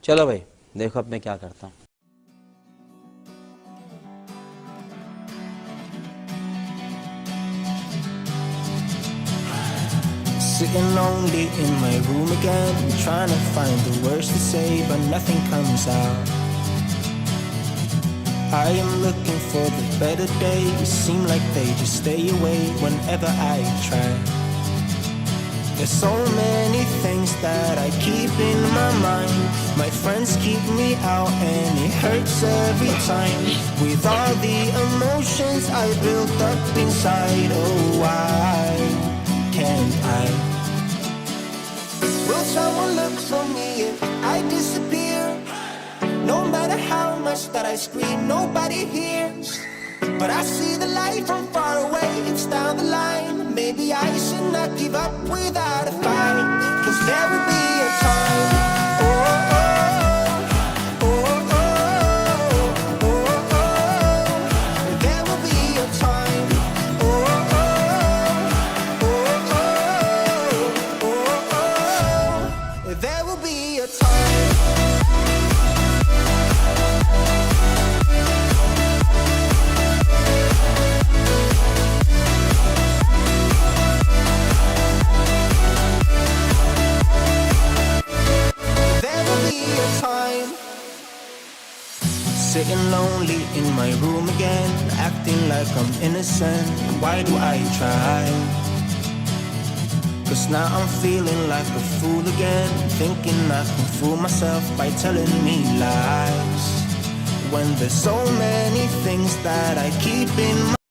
चलो भाई देखो अब मैं क्या करता हूँ। Sitting lonely in my room again, trying to find the words to say, but nothing comes out. I am looking for the better days, seem like they just stay away whenever I try. There's so many things that I keep in my mind. My friends keep me out and it hurts every time. With all the emotions I built up inside, oh why can't I? Will someone look for me if I disappear? No matter how much that I scream, nobody hears. But I see the light from far away, it's down the line. Maybe I should not give up without a fight, 'cause there will be a time. Oh, oh, oh, oh, oh, oh, oh. There will be a time. Oh, oh, oh, oh, oh, oh, oh. There will be a time. Sitting lonely in my room again, acting like I'm innocent. Why do I try? 'Cause now I'm feeling like a fool again, thinking I can fool myself by telling me lies, when there's so many things that I keep in my